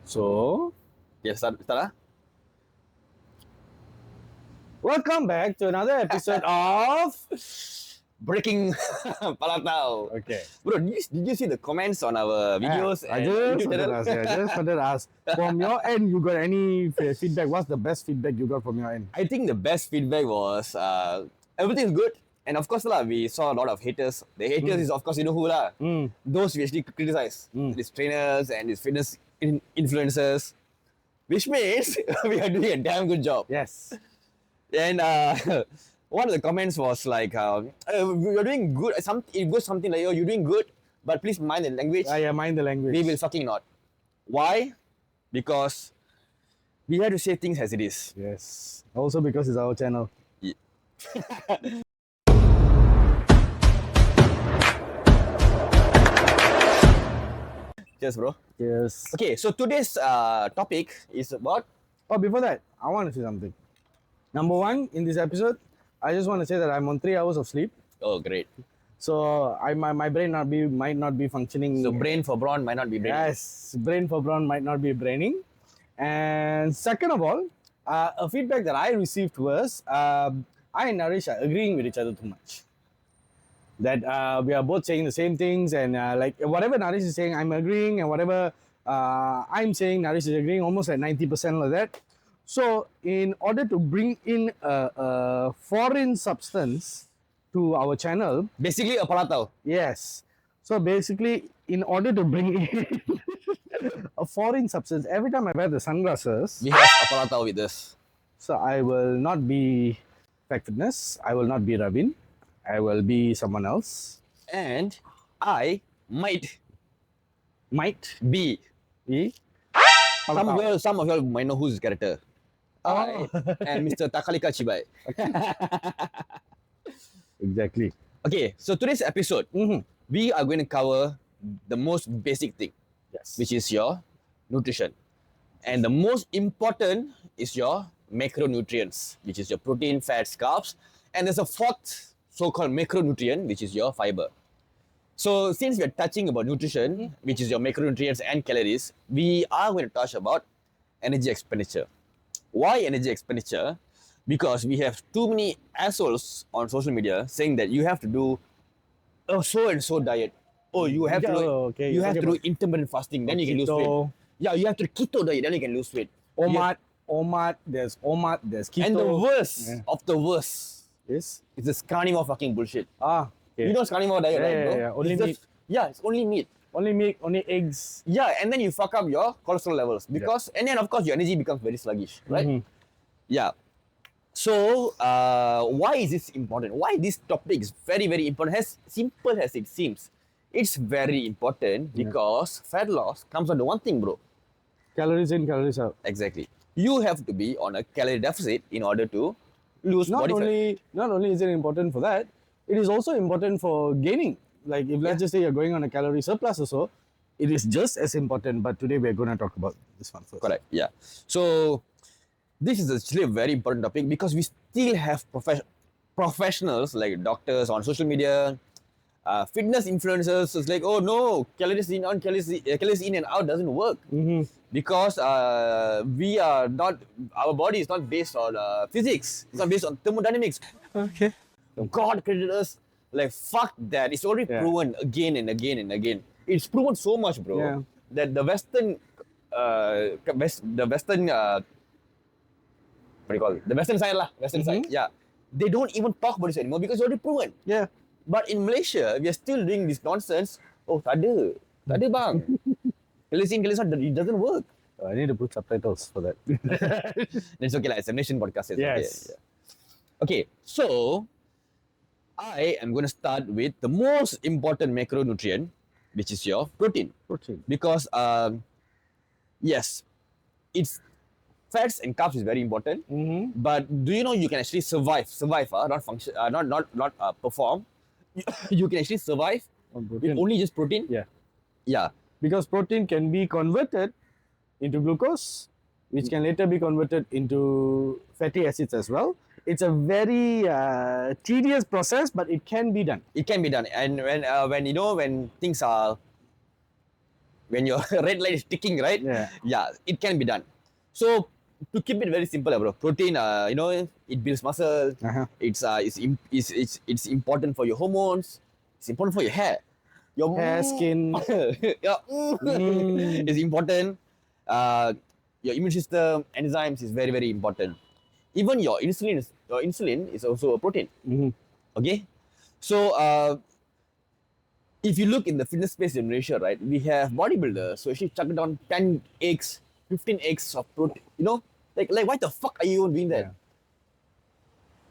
So, Yes, start. welcome back to another episode of. Breaking Palatau. Okay. Bro, did you see the comments on our videos I and just YouTube wanted channel? to ask. Yeah, just wanted to ask. From your end, you got any feedback? What's the best feedback you got from your end? I think the best feedback was everything's good. And of course, we saw a lot of haters. The haters is, of course, you know who lah. Mm. Those we actually criticize. These trainers and these fitness influencers. Which means we are doing a damn good job. Yes. And one of the comments was like, "You're doing good." It goes something like, "Oh, you're doing good, but please mind the language." Yeah, mind the language. We will fucking not. Why? Because we have to say things as it is. Yes. Also because it's our channel. Yeah. Cheers, bro. Yes. Okay, so today's topic is about. Oh, before that, I want to say something. Number one, in this episode, I just want to say that I'm on 3 hours of sleep. Oh, great. So my brain might not be functioning. So brain for brawn might not be brain. Yes, brain for brawn might not be braining. And second of all, a feedback that I received was I and Naresh are agreeing with each other too much. That we are both saying the same things, and like whatever Naresh is saying, I'm agreeing, and whatever I'm saying, Naresh is agreeing, almost at 90% like that. So, in order to bring in a foreign substance to our channel, Basically, a palatau. yes. So basically, in order to bring in a foreign substance, every time I wear the sunglasses, We have a palatau with us. so I will not be Fact Fitness, I will not be Ravin, I will be someone else. And I might be. Be Some of you all might know who's his character. I am Mr. Takalika Chibai. Exactly. Okay, so today's episode, we are going to cover the most basic thing, Yes. which is your nutrition. And the most important is your macronutrients, which is your protein, fats, carbs. And there's a fourth so-called macronutrient, which is your fiber. So since we're touching about nutrition, which is your macronutrients and calories, we are going to touch about energy expenditure. Why energy expenditure? Because we have too many assholes on social media saying that you have to do a so and so diet. Oh, you have to do, okay, you have okay, to do but- intermittent fasting, then you can lose weight. Keto, Yeah, you have to keto diet, then you can lose weight. OMAD, there's keto. And the worst Yeah. of the worst Yes. is this carnivore fucking bullshit. Okay. You know it's carnivore diet, Yeah, right, yeah, bro? yeah, only It's meat. Yeah, it's only meat. Only milk, only eggs. Yeah, and then you fuck up your cholesterol levels because, and then of course your energy becomes very sluggish, right? Mhm. Yeah. So, why is this important? Why this topic is very, very important? As simple as it seems, it's very important because fat loss comes under one thing, bro. Calories in, calories out. Exactly. You have to be on a calorie deficit in order to lose Not body fat. not only is it important for that, it is also important for gaining. Like if let's just say you're going on a calorie surplus or so, it is just as important. But today we're going to talk about this one first. Correct. Yeah. So this is actually a very important topic because we still have professionals like doctors on social media, fitness influencers. It's like, oh no, calories in calories in and out doesn't work because we are not. Our body is not based on physics. It's not based on thermodynamics. Okay. God created us. Like fuck that. It's already Yeah. proven again and again and again. It's proven so much, bro. Yeah. That the Western, the Western, what do you call it? The Western side lah. Western side. Yeah. They don't even talk about this anymore because it's already proven. Yeah. But in Malaysia, we are still doing this nonsense. Oh, tak ada bang. Calories in, calories out, it doesn't work. I need to put subtitles for that. It's okay lah. It's a nation podcast. It's Yes. Okay. Yeah. Okay. So I am going to start with the most important macronutrient, which is your protein. Protein. Because yes, it's fats and carbs is very important. But do you know you can actually survive, not function, not perform. You can actually survive On with protein. only just protein. Yeah. Yeah. Because protein can be converted into glucose, which can later be converted into fatty acids as well. It's a very tedious process, but it can be done. It can be done. And when you know when things are when your red light is ticking, right? Yeah. It can be done. So to keep it very simple, bro, protein, it builds muscle. Uh-huh. It's important for your hormones. It's important for your hair. Your Hair, skin. yeah, Mm. is important. Uh, your immune system, enzymes is very very important. Even your insulin is also a protein. Mhm. Okay, so if you look in the fitness space in Malaysia, right, we have bodybuilders who actually chuck down 10 eggs, 15 eggs of protein. Like why the fuck are you even doing that? Yeah.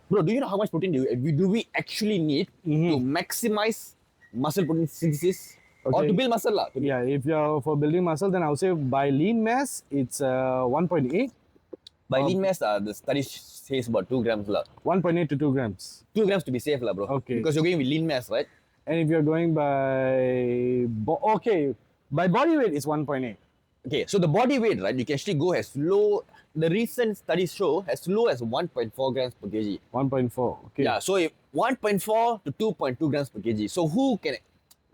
Bro, do you know how much protein do we actually need to maximize muscle protein synthesis or to Okay. build muscle lah? Yeah, if you're for building muscle, then I would say by lean mass, it's 1.8. By lean mass, the study says about 2 grams lah. 1.8 to 2 grams. 2 grams to be safe lah, bro. Okay. Because you're going with lean mass, right? And if you're going by by body weight, it's 1.8. Okay, so the body weight, right, you can actually go as low. The recent studies show as low as 1.4 grams per kg. 1.4. Okay. Yeah, so if 1.4 to 2.2 grams per kg. So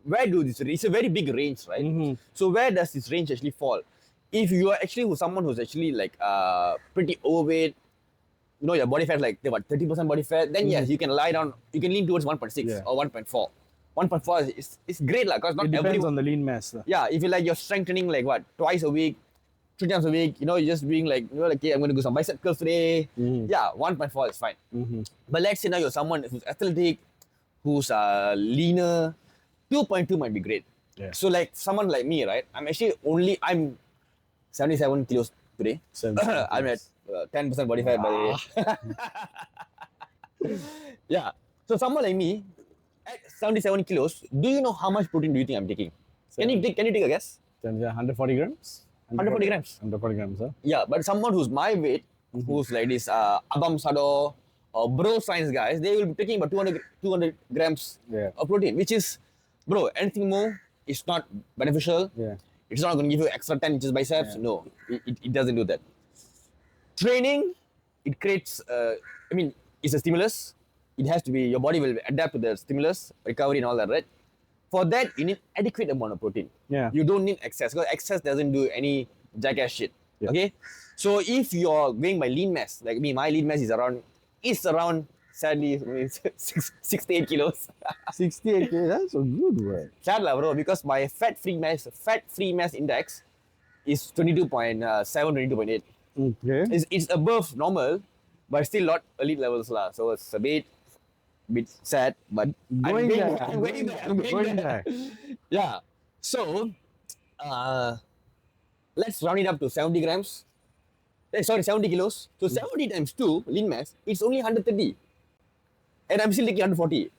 where do this? It's a very big range, right? Mhm. So where does this range actually fall? If you are actually someone who's actually like pretty overweight, your body fat like about 30% body fat, then yes, you can lean towards 1.6 Yeah. or 1.4. 1.4 is great lah, because not It depends everyone. on the lean mass. Yeah, if you're strengthening like what, twice a week, 3 times a week, you're just being like, okay, I'm going to do some bicep curls today. Yeah, 1.4 is fine. But let's say now you're someone who's athletic, who's leaner, 2.2 might be great. Yeah. So like someone like me, right? I'm 77 kilos today. 77 I'm at 10% body fat by the way. Yeah. So someone like me at 77 kilos, do you know how much protein do you think I'm taking? Can you take a guess? 140 grams? 140 grams. 140 grams, huh? Yeah, but someone who's my weight, who's like this Abam Sado or bro science guys, they will be taking about 200 grams Yeah. of protein, which is, bro, anything more is not beneficial. Yeah. It's not going to give you extra 10 inches biceps. Yeah. No, it doesn't do that. Training, it creates, it's a stimulus. It has to be, your body will adapt to the stimulus, recovery and all that, right? For that, you need adequate amount of protein. Yeah. You don't need excess, because excess doesn't do any jackass shit. Yeah. Okay? So if you're going by lean mass, like me, my lean mass is around, sadly, 6 to 8 kilos. 68 kg, that's a good word. Sad lah, bro, because my fat-free mass index is 22.7, 22.8. Okay. It's above normal, but still not elite levels lah. So it's a bit sad, but Going there. I'm going there. Yeah. So, let's round it up to 70 grams. 70 kilos. So 70 times 2 lean mass, it's only 130. And I'm still taking 140.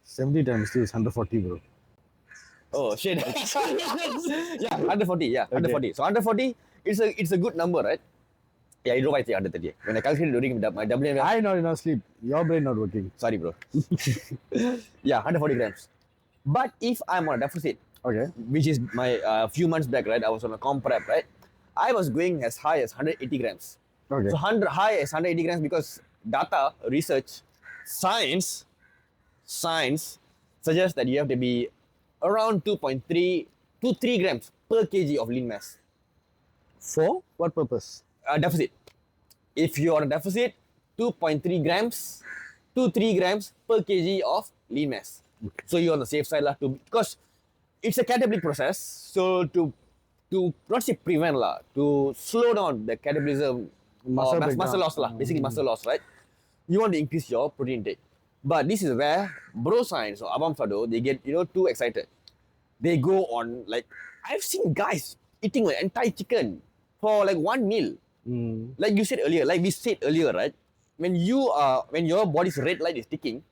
70 times 2 is 140, bro. Oh shit. Yeah, 140. Yeah, 140. So 140, it's a good number, right? Yeah, you know why I say 130. When I calculated during my WM, I know you're not sleep. Your brain not working. sorry, bro. Yeah, 140 grams. But if I'm on a deficit, Okay. which is my few months back, right? I was on a comp prep, right? I was going as high as 180 grams. Okay. So high as 180 grams because data, research, science suggests that you have to be around 2.3 to 3 grams per kg of lean mass. For what purpose? Deficit. If you are on a deficit, 2.3 grams to 3 grams per kg of lean mass. Okay. So you're on the safe side lah, because it's a catabolic process. So to not say prevent lah, to slow down the catabolism, Muscle breakdown. muscle loss lah, basically muscle loss, right? You want to increase your protein intake. But this is where bro science or Abam Fado, they get too excited. They go on, like, I've seen guys eating an entire chicken for like one meal. Like we said earlier, right? When your body's red light is ticking,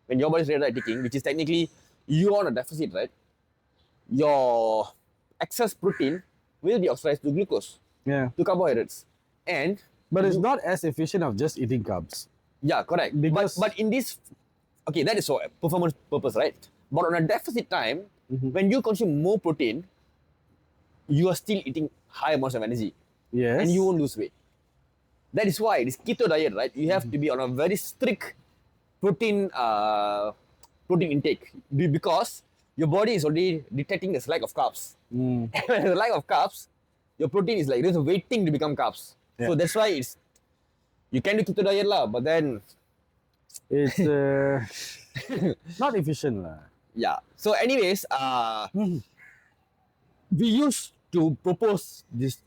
which is technically you're on a deficit, right? Your excess protein will be oxidized to glucose, Yeah. to carbohydrates. But it's not as efficient of just eating carbs. Yeah, correct. Because- But in this, okay, that is for performance purpose, right? But on a deficit time, when you consume more protein, you are still eating high amounts of energy. Yes. And you won't lose weight. That is why this keto diet, right? You have to be on a very strict protein intake, because your body is already detecting this lack of carbs. Mm. And when there's a lack of carbs, your protein is like just waiting to become carbs. So Yeah. that's why it's you can do keto diet lah, but then It's not efficient lah. yeah. So anyways, we used to propose this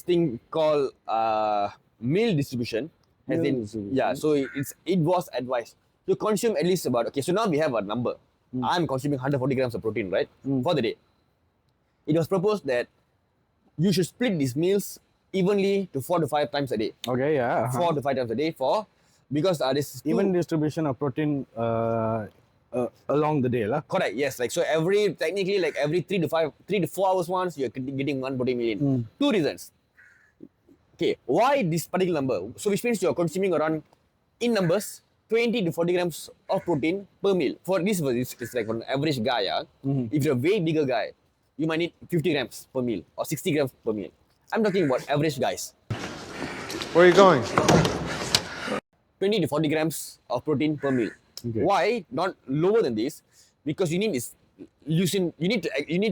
thing called meal distribution. As Meal in, distribution. yeah. So it was advised to consume at least about, okay. So now we have a number. I'm consuming 140 grams of protein, right, for the day. It was proposed that you should split these meals evenly to 4 to 5 times a day. Okay, yeah. 4 to 5 times a day for because this is Even distribution of protein along the day lah. correct, yes. Like so technically like every 3 to 4 hours once you're getting one protein meal in. Two reasons. Okay, why this particular number? So which means you're consuming around, in numbers, 20 to 40 grams of protein per meal. For this, it's like for an average guy, yeah. If you're a way bigger guy, you might need 50 grams per meal or 60 grams per meal. I'm talking about average guys. Where are you going? 20 to 40 grams of protein per meal. Okay. Why not lower than this? Because you need this leucine. You need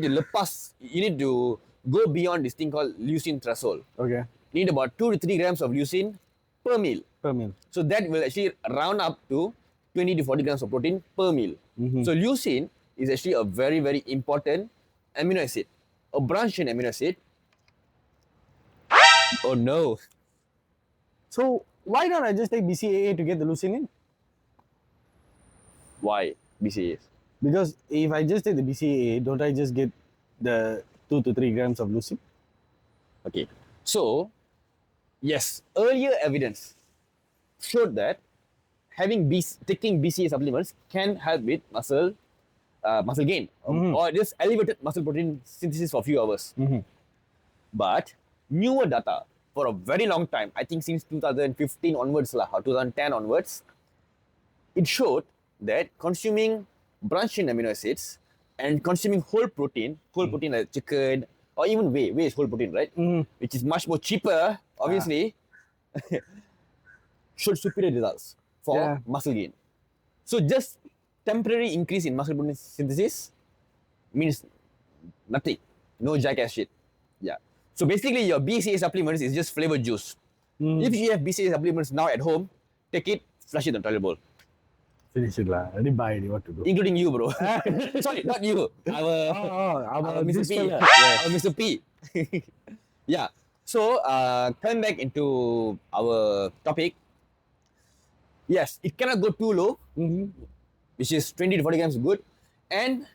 to lepas. You need to go beyond this thing called leucine threshold. Okay. You need about 2 to 3 grams of leucine per meal. Per meal. So that will actually round up to 20 to 40 grams of protein per meal. So leucine is actually a very, very important amino acid, a branched chain amino acid. Oh no. So why not I just take BCAA to get the leucine in? Why BCAAs? Because if I just take the BCAA, don't I just get the 2 to 3 grams of leucine? Okay. So, yes, earlier evidence showed that taking BCAA supplements can help with muscle gain or just elevated muscle protein synthesis for a few hours. But newer data for a very long time, I think since 2015 onwards or 2010 onwards, it showed that consuming branched chain amino acids and consuming whole protein like chicken or even whey is whole protein, right? Which is much more cheaper, obviously, showed superior results for muscle gain. So just temporary increase in muscle protein synthesis means nothing. No jackass shit. Yeah. So basically your BCAA supplements is just flavored juice. If you have BCAA supplements now at home, take it, flush it in the toilet bowl. Finish it lah. Already buy it. What to do? Including you, bro. Sorry, not you. Our Mr. this P. fella. Our Mr. P. Yeah. So, coming back into our topic. Yes, it cannot go too low, which is 20 to 40 grams is good. And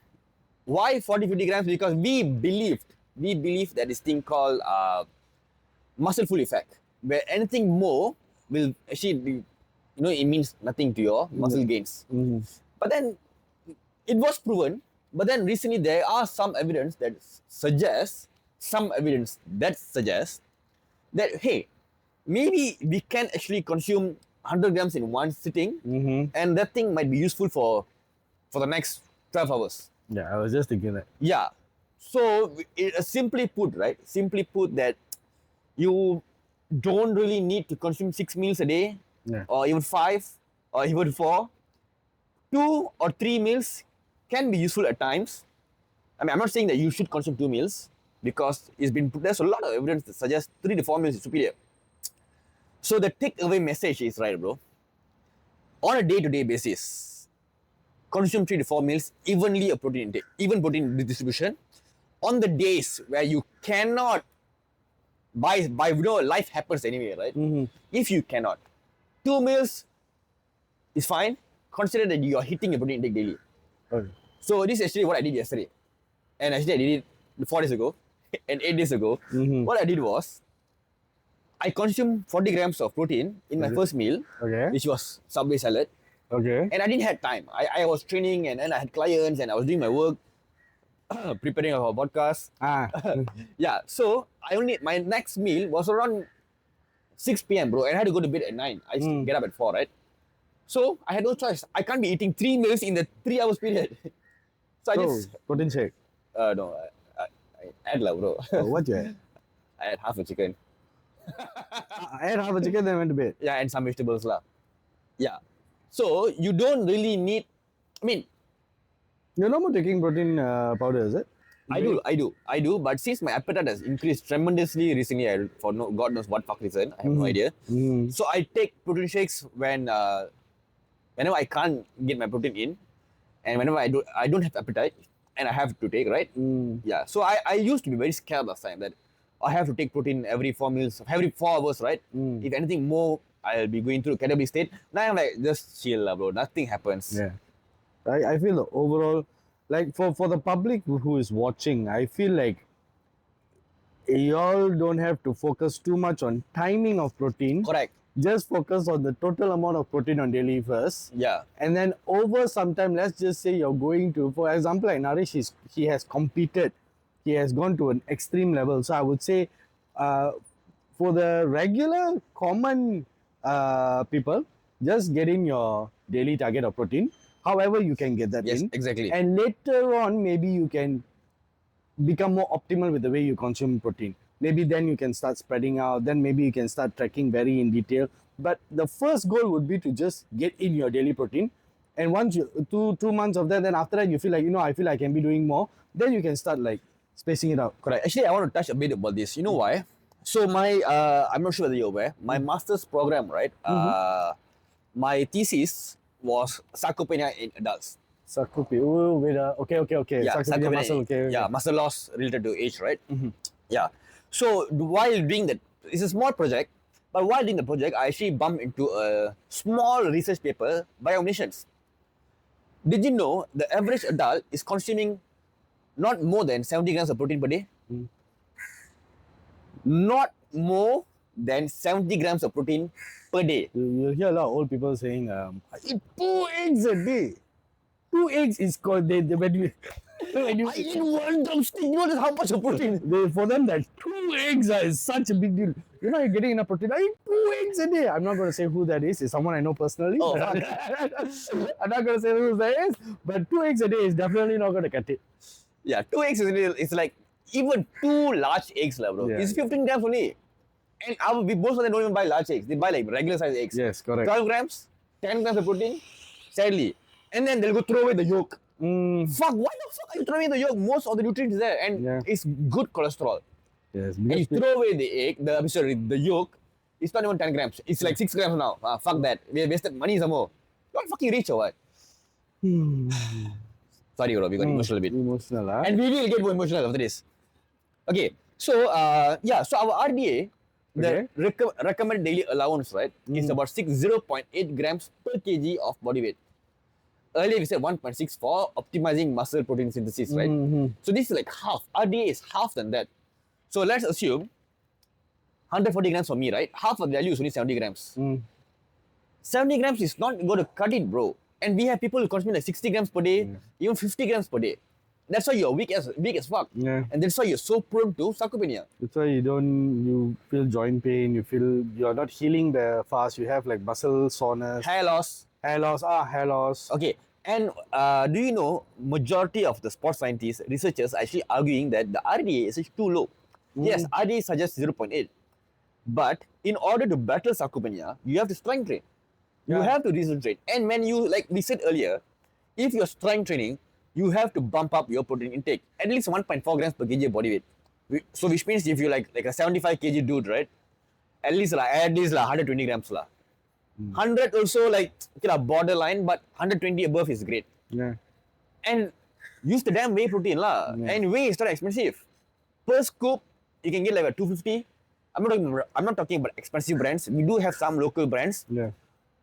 why 40-50 grams? Because we believe that this thing called muscle full effect, where anything more will actually be, it means nothing to your muscle gains. But then it was proven. But then recently there are some evidence that suggests that hey, maybe we can actually consume 100 grams in one sitting, and that thing might be useful for the next 12 hours. Yeah, I was just thinking that. Yeah. So simply put, that you don't really need to consume 6 meals a day, or even 5, or even 4. 2 or 3 meals can be useful at times. I mean, I'm not saying that you should consume 2 meals because there's a lot of evidence that suggests 3 to 4 meals is superior. So the takeaway message is right, bro. On a day-to-day basis, consume 3 to 4 meals, evenly a protein intake, even protein distribution. On the days where you cannot life happens anyway, right? If you cannot, 2 meals is fine. Consider that you are hitting your protein intake daily. Okay. So this is actually what I did yesterday. And actually I did it 4 days ago and 8 days ago. What I did was, I consumed 40 grams of protein in my first meal, which was Subway salad. Okay. And I didn't have time. I was training and then I had clients and I was doing my work, preparing our podcast. Yeah, so my next meal was around 6 p.m, bro, and I had to go to bed at 9. I used to get up at 4, right? So I had no choice. I can't be eating 3 meals in the 3 hours period. So I just protein shake. no, I had lah, bro. What you had? I had half a chicken. I had half a chicken, then went to bed. Yeah, and some vegetables lah. Yeah. So you don't really need. I mean, You're no more taking protein powder, is it? I do. But since my appetite has increased tremendously recently, for no God knows what fuck reason, I have no idea. So I take protein shakes whenever I can't get my protein in, and whenever I don't have appetite, and I have to take, right? Yeah. So I used to be very scared last time that I have to take protein every 4 meals, every 4 hours, right? If anything more, I'll be going through catabolic state. Now I'm like, just chill, lah, bro. Nothing happens. Yeah. I feel the overall, like for the public who is watching, I feel like y'all don't have to focus too much on timing of protein. Correct. Just focus on the total amount of protein on daily first. Yeah. And then over some time, let's just say you're going to, for example, like Naresh, he has competed. He has gone to an extreme level. So I would say for the regular, common people, just getting your daily target of protein. However, you can get that Yes, in. exactly. And later on, maybe you can become more optimal with the way you consume protein. Maybe then you can start spreading out. Then maybe you can start tracking very in detail. But the first goal would be to just get in your daily protein. And once you 2 months of that, then after that you feel like, I feel I can be doing more. Then you can start like spacing it out. Correct. Actually, I want to touch a bit about this. You know why? So I'm not sure whether you're aware, my master's program, right? My thesis was sarcopenia in adults. Sarcopenia. Oh, wait. Okay. Yeah, Sarcopenia muscle. Okay. Yeah, muscle loss related to age, right? Yeah. So while doing that, it's a small project, but while doing the project, I actually bumped into a small research paper by omniscience. Did you know the average adult is consuming not more than 70 grams of protein per day? Not more than 70 grams of protein per day. You hear a lot of old people saying, I eat 2 eggs a day. 2 eggs is called, when you I eat one drumstick. You know how much of protein? for them, that 2 eggs is such a big deal. You're not getting enough protein. I eat 2 eggs a day. I'm not going to say who that is. It's someone I know personally. Oh, I'm not going to say who that is. But 2 eggs a day is definitely not going to cut it. Yeah, 2 eggs is like even 2 large eggs, bro. Yeah. It's 15 grams only. And most of them don't even buy large eggs. They buy like regular size eggs. Yes, correct. 12 grams, 10 grams of protein, sadly. And then they'll go throw away the yolk. Fuck, why the fuck are you throwing away the yolk? Most of the nutrients is there, and it's good cholesterol. Yes, And you throw away the yolk, it's not even 10 grams. It's like 6 grams now. Fuck that. We wasted money some more. You're not fucking rich or what? Sorry, bro, we got emotional a bit. Emotional, huh? And we will get more emotional after this. Okay, so so our RDA, the recommended daily allowance, right, is about 0.8 grams per kg of body weight. Earlier we said 1.6 for optimizing muscle protein synthesis, right? So this is like half. RDA is half than that. So let's assume 140 grams for me, right? Half of the value is only 70 grams. 70 grams is not going to cut it, bro. And we have people who consume like 60 grams per day, even 50 grams per day. That's why you're weak as fuck. Yeah. And that's why you're so prone to sarcopenia. That's why you feel joint pain, you feel you're not healing fast, you have like muscle soreness. Hair loss. Hair loss. Okay. And do you know, majority of the sports scientists, researchers are actually arguing that the RDA is actually too low. Yes, RDA suggests 0.8. But in order to battle sarcopenia, you have to strength train. You have to resistance train. And when you, like we said earlier, if you're strength training, you have to bump up your protein intake. At least 1.4 grams per kg of body weight. So which means if you're like a 75 kg dude, right? At least 120 grams. 100 also like borderline, but 120 above is great. Yeah. And use the damn whey protein lah. Yeah. And whey is not expensive. Per scoop, you can get like a 250. I'm not talking about expensive brands. We do have some local brands,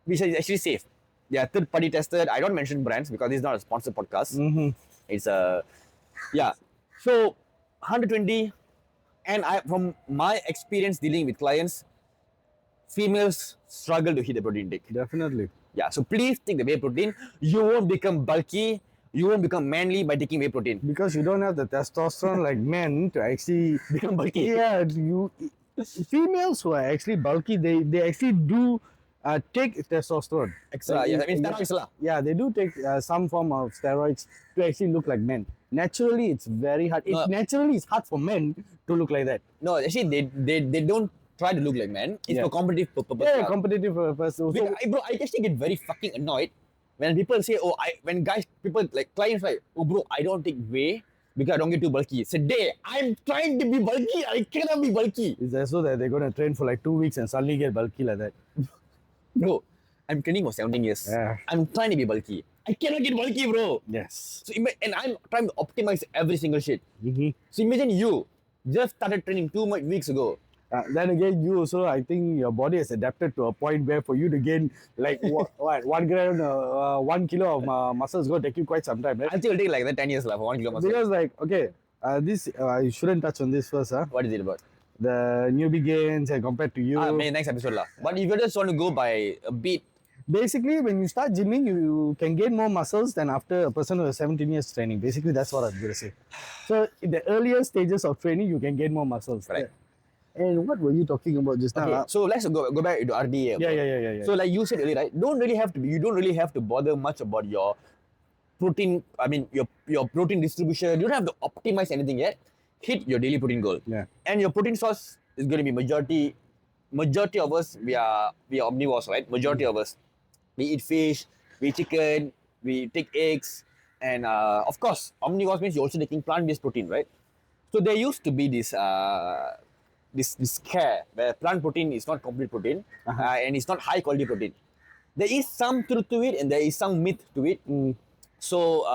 which is actually safe. They are third party tested. I don't mention brands because this is not a sponsored podcast. It's So 120, and from my experience dealing with clients, females struggle to hit the protein intake. Definitely. Yeah, so please take the whey protein. You won't become bulky. You won't become manly by taking whey protein. Because you don't have the testosterone like men to actually Become bulky. Yeah, females who are actually bulky, they actually do take testosterone. Extra, I mean steroids lah. Yeah, they do take some form of steroids to actually look like men. Naturally, it's very hard. Naturally, it's hard for men to look like that. No, actually, they don't try to look like men. It's for competitive purpose. Yeah, competitive purpose. Bro, I actually get very fucking annoyed when people say, people like clients like, oh bro, I don't take whey because I don't get too bulky. Say, day, I'm trying to be bulky. I cannot be bulky. It's also that they're going to train for like 2 weeks and suddenly get bulky like that. Bro, I'm training for 17 years. Yeah. I'm trying to be bulky. I cannot get bulky, bro. Yes. So and I'm trying to optimize every single shit. Mm-hmm. So imagine you just started training 2 weeks ago. Then again, you also, I think your body has adapted to a point where for you to gain like what 1 gram, 1 kilo of muscle is going to take you quite some time, right? I think it'll take like that 10 years for 1 kilo muscle. Because like, okay, this you shouldn't touch on this first, huh? What is it about? The newbie gains and compared to you. Maybe next episode lah. But if you just want to go by a bit, Basically, when you start gymming, you can gain more muscles than after a person who has 17 years training. Basically, that's what I'm going to say. So, in the earlier stages of training, you can gain more muscles. Correct. And what were you talking about just okay, now? so let's go back to RDA. Yeah. So like you said earlier, right? You don't really have to bother much about your protein. I mean your protein distribution. You don't have to optimize anything yet. Hit your daily protein goal. Yeah. And your protein source is going to be majority of us we are omnivores, right? Majority of us we eat fish, we eat chicken, we take eggs, and of course omnivores means you're also taking plant-based protein, right? So there used to be this scare where plant protein is not complete protein and it's not high quality protein. There is some truth to it and there is some myth to it. So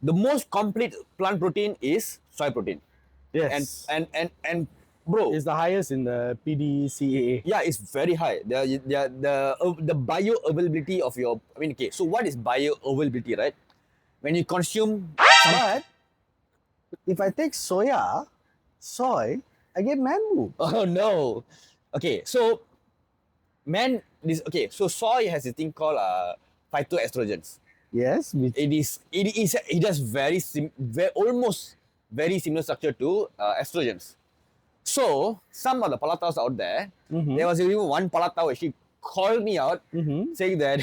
the most complete plant protein is soy protein. Yes. And bro, It's the highest in the BCAA. yeah, it's very high. The bioavailability of your, I mean, okay, so what is bioavailability, right? When you consume But if I take soy, I get man boob. oh no. Okay, so so soy has a thing called phytoestrogens. Yes. It has almost very similar structure to estrogens. So some of the palatas out there, there was even one palata where she called me out saying that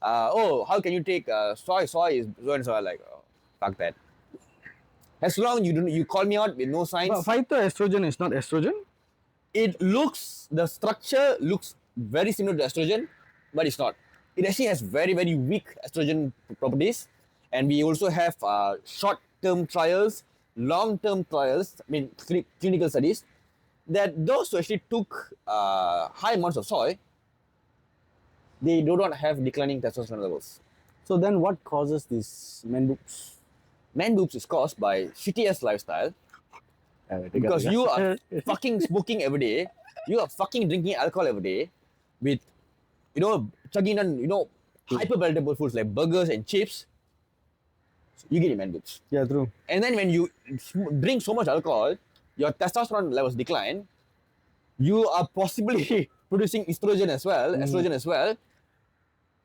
how can you take soy? Soy is so and so. I'm like, oh, fuck that. As long you call me out with no signs. But phytoestrogen is not estrogen. The structure looks very similar to estrogen, but it's not. It actually has very, very weak estrogen properties. And we also have short-term trials, long-term trials, I mean clinical studies, that those who actually took high amounts of soy, they do not have declining testosterone levels. So then what causes this man boobs? Man boobs is caused by shitty-ass lifestyle, because you are fucking smoking every day, you are fucking drinking alcohol every day, with, chugging on, hyper-palatable foods like burgers and chips, you get man boobs. Yeah, true. And then when you drink so much alcohol, your testosterone levels decline, you are possibly producing estrogen as well,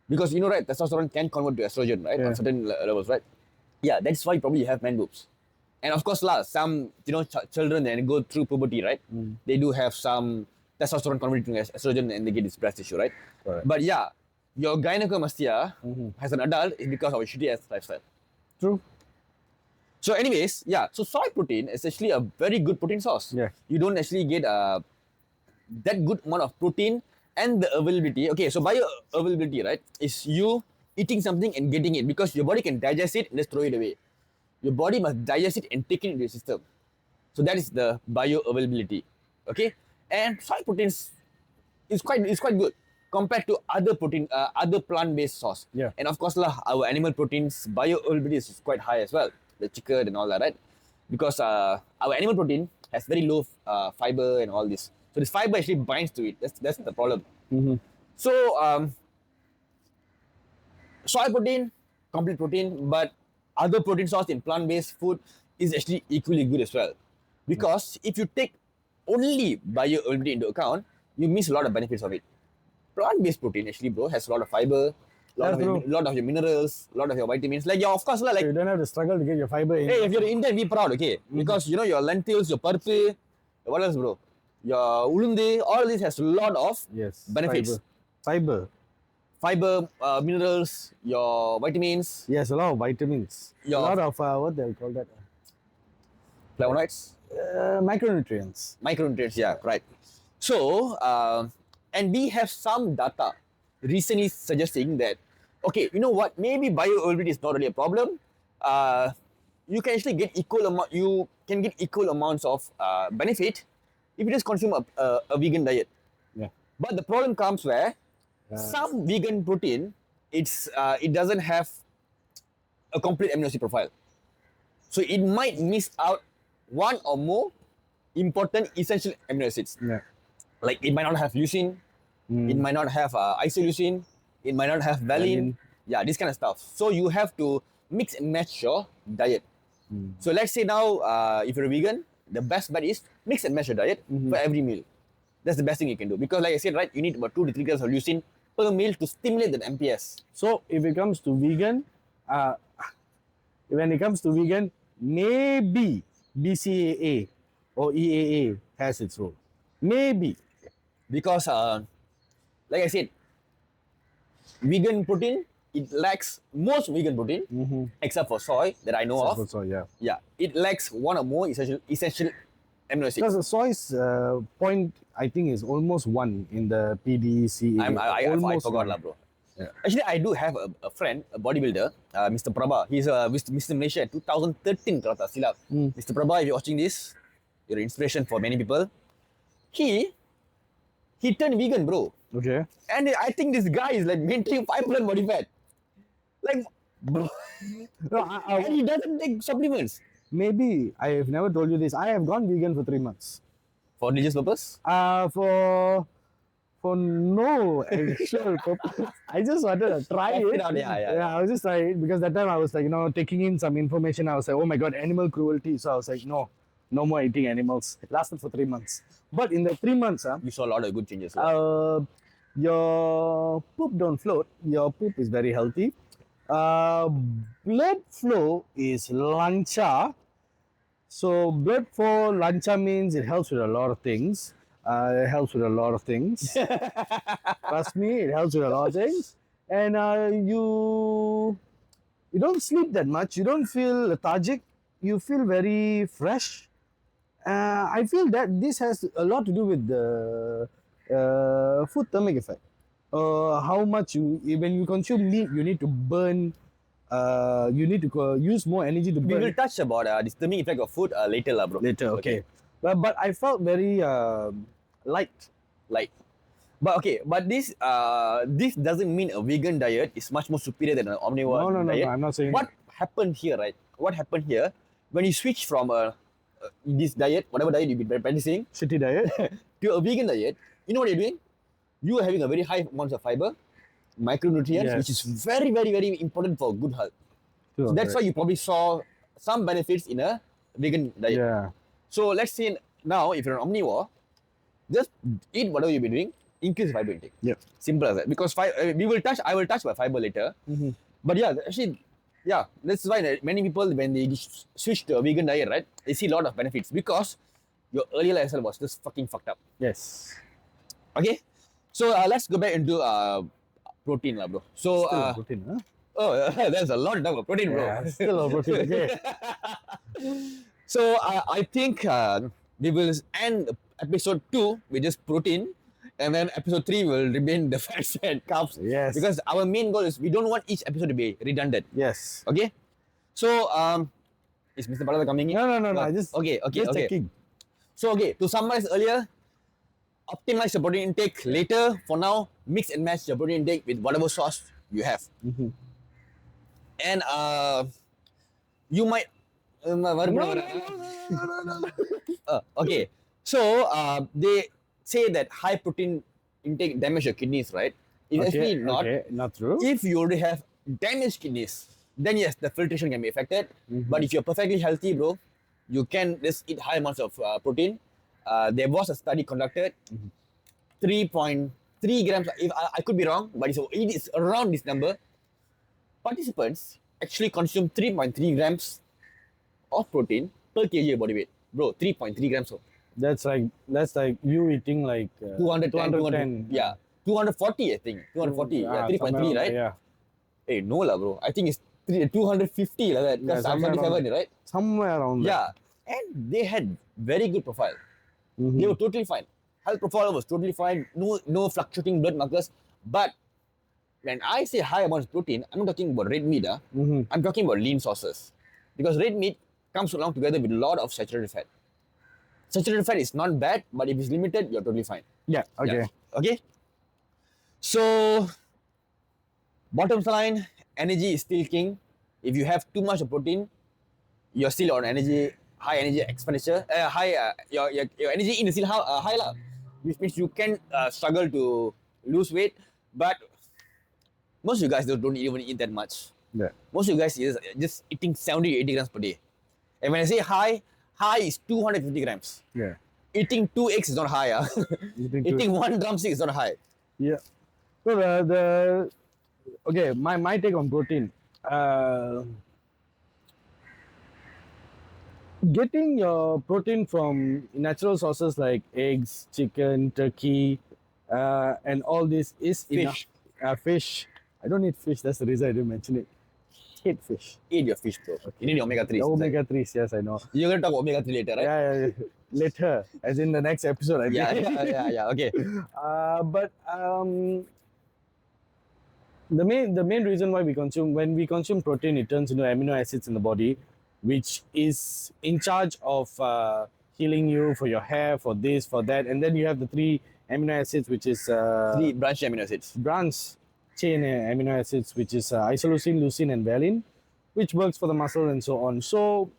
because right, testosterone can convert to estrogen, right, on certain levels, right? Yeah, that's why you probably have man boobs. And of course, some children that go through puberty, right? They do have some testosterone converting to estrogen and they get this breast tissue, right? Correct. But yeah, your gynecomastia as an adult is because of a shitty ass lifestyle. True. So anyways, yeah, so soy protein is actually a very good protein source. Yeah. You don't actually get that good amount of protein and the availability. Okay, so bioavailability, right, is you eating something and getting it, because your body can digest it and just throw it away. Your body must digest it and take it into your system. So that is the bioavailability. Okay? And soy proteins is quite good compared to other plant-based source. Yeah. And of course our animal proteins bioavailability is quite high as well. The chicken and all that, right? Because our animal protein has very low fiber and all this. So this fiber actually binds to it. That's the problem. So soy protein, complete protein, but other protein source in plant-based food is actually equally good as well. Because if you take only bioavailability into account, you miss a lot of benefits of it. Plant-based protein actually, bro, has a lot of fiber, lot of your minerals, a lot of your vitamins. Like, yeah, of course, like, you don't have to struggle to get your fiber in. Hey, if you're Indian, be proud, okay? Because your lentils, your purple, what else, bro? Your ulunde, all this has a lot of benefits. Fiber. Fiber, minerals, your vitamins. Yes, a lot of vitamins. A lot of, what they call that? Flavonoids? Micronutrients. Micronutrients, yeah, right. So, And we have some data recently suggesting that, okay, you know what, maybe bioavailability is not really a problem. You can actually get equal amounts of benefit if you just consume a vegan diet. Yeah. But the problem comes where some vegan protein, it doesn't have a complete amino acid profile. So it might miss out one or more important essential amino acids. Yeah. Like it might not have leucine, it might not have isoleucine, it might not have valine. Valine. Yeah, this kind of stuff. So you have to mix and match your diet. So let's say now, if you're a vegan, the best bet is mix and match your diet for every meal. That's the best thing you can do, because like I said, right, you need about 2 to 3 grams of leucine per meal to stimulate the MPS. So if it comes to vegan, when it comes to vegan, maybe BCAA or EAA has its role. Maybe. Because like I said, vegan protein, it lacks most vegan protein except for soy that I know of. So yeah. Yeah, it lacks one or more essential amino acids. Because the soy's point, I think, is almost 1 in the PDCA. I Almost forgot 1. lah, bro. Yeah. Actually, I do have a friend, a bodybuilder, Mr. Prabha. He's Mr. Malaysia in 2013, kalau tak silap. Mr. Prabha, if you're watching this, you're an inspiration for many people. He turned vegan, bro. Okay. And I think this guy is like maintaining 5% body fat. Like, bro. No, And he doesn't take supplements. maybe I have never told you this. I have gone vegan for 3 months. For religious purpose? For no actual purpose. I just wanted to try Test it. it out, yeah. I was just trying it because that time I was like, taking in some information. I was like, oh my god, animal cruelty. So I was like, no more eating animals. It lasted for 3 months. But in the 3 months, You saw a lot of good changes. your poop don't float. Your poop is very healthy. Blood flow is lancha. So blood flow lancha means it helps with a lot of things. Trust me, it helps with a lot of things. And you don't sleep that much. You don't feel lethargic. You feel very fresh. I feel that this has a lot to do with the food thermic effect. How much when you consume meat, you need to burn. You need to use more energy to We burn. will touch about this thermic effect of food later, lah, bro. Later, okay. But I felt very light. Like, but this doesn't mean a vegan diet is much more superior than an omnivore No, diet. I'm not saying What happened here, right? What happened here when you switch from this diet, whatever diet you've been practicing, shitty diet. to a vegan diet? You know what you're doing? You are having a very high amount of fiber, micronutrients, Yes. which is very, very, very important for good health. So that's why you probably saw some benefits in a vegan diet. Yeah. So let's say now, if you're an omnivore, just eat whatever you've been doing, increase fiber intake. Yeah. Simple as that. Because I will touch my fiber later. But yeah, actually, yeah, that's why many people, when they switch to a vegan diet, right, they see a lot of benefits because your earlier lifestyle was just fucking fucked up. Yes. Okay, so let's go back into protein, lah, bro. So Still a protein, huh? oh, there's a lot to talk about protein, bro. Yeah, still a protein. Okay. So I think we will end episode 2 with just protein, and then episode 3 will remain the fats and carbs. Yes. Because our main goal is we don't want each episode to be redundant. Yes. Okay. So is Mr. Balada coming in? No. I just Okay. checking. So to summarize earlier, optimize your protein intake later. For now, mix and match your protein intake with whatever source you have. And you might. Okay. So they say that high protein intake damage your kidneys, right? It's actually not. Okay, not true. If you already have damaged kidneys, then yes, the filtration can be affected. But if you're perfectly healthy, bro, you can just eat high amounts of protein. There was a study conducted, 3.3 grams. If I could be wrong, but it is around this number. Participants actually consume 3.3 grams of protein per kg body weight, bro. 3.3 grams of. That's like you eating like 210. Yeah, 240. I think 240. Yeah, 3.3, right? Yeah. Hey, no lah, bro. I think it's 250 like that. Because I'm 27, right? Somewhere around there. Yeah, and they had very good profile. They were totally fine. health profile was totally fine. No fluctuating blood markers. But when I say high amounts of protein, I'm not talking about red meat. I'm talking about lean sources. Because red meat comes along together with a lot of saturated fat. Saturated fat is not bad, but if it's limited, you're totally fine. Yeah. Okay. Yeah. Okay? So, bottom line, energy is still king. If you have too much of protein, you're still on high energy expenditure. Your energy in is still high lah, which means you can struggle to lose weight. But most of you guys don't even eat that much. Yeah. Most of you guys is just eating 70 to 80 grams per day. And when I say high is 250 grams. Yeah. Eating 2 eggs is not high. Eating 1 drumstick is not high. Yeah. So okay, my take on protein. Getting your protein from natural sources like eggs, chicken, turkey, and all this is Fish. enough. Fish. I don't eat fish. That's the reason I didn't mention it. Hate fish. Eat your fish, bro. You need omega 3s. The omega 3s, yes, I know. You're gonna talk about omega 3 later, right? Yeah. Later, as in the next episode, I think. Yeah. Okay. But the main reason why when we consume protein, it turns into amino acids in the body, which is in charge of healing you for your hair, for this, for that, and then you have the 3 amino acids, which is 3 branch amino acids. branch chain amino acids, which is isoleucine, leucine, and valine, which works for the muscle and so on. So,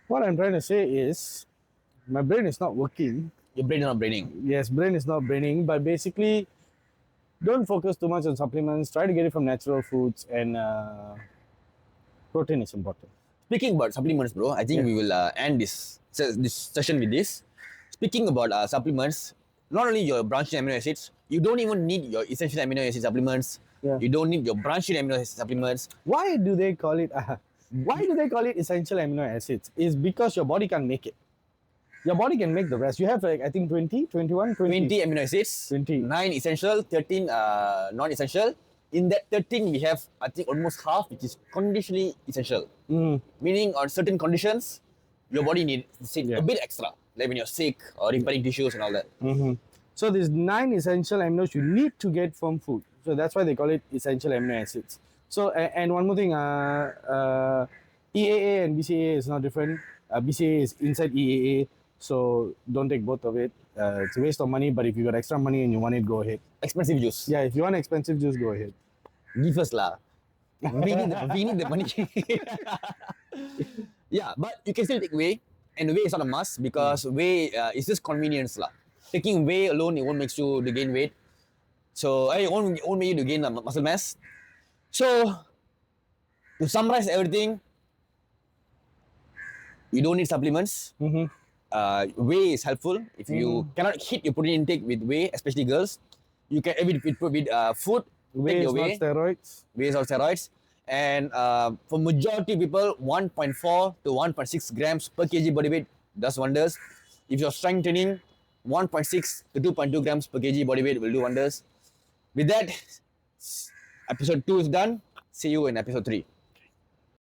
what I'm trying to say is, my brain is not working. Your brain is not braining. Yes, brain is not braining, but basically, don't focus too much on supplements. Try to get it from natural foods, and protein is important. Speaking about supplements, bro, I think we will end this session with this. Speaking about supplements, not only your branched amino acids, you don't even need your essential amino acid supplements. Yeah. You don't need your branched amino acid supplements. Why do they call it? Why do they call it essential amino acids? Is because your body can't make it. Your body can make the rest. You have like I think 20, 21, 20. 20 amino acids, 20. 9 essential, 13 non-essential. In that 13, we have I think almost half, which is conditionally essential. Meaning on certain conditions, your body needs a bit extra, like when you're sick or repairing tissues and all that. So there's 9 essential aminos you need to get from food. So that's why they call it essential amino acids. So and one more thing, EAA and BCAA is not different. BCAA is inside EAA, so don't take both of it. It's a waste of money, but if you got extra money and you want it, go ahead. Expensive juice. Yeah, if you want expensive juice, go ahead. Give us lah. We need the money. Yeah, but you can still take whey, and whey is not a must because whey is just convenience lah. Taking whey alone, it won't make you to gain weight. So it won't make you to gain muscle mass. So to summarize everything, you don't need supplements. Whey is helpful. If you cannot hit your protein intake with whey, especially girls, you can with food. Whey is not steroids. Whey is not steroids. And for majority of people, 1.4 to 1.6 grams per kg body weight does wonders. If you're strength training, 1.6 to 2.2 grams per kg body weight will do wonders. With that, episode 2 is done. See you in episode 3.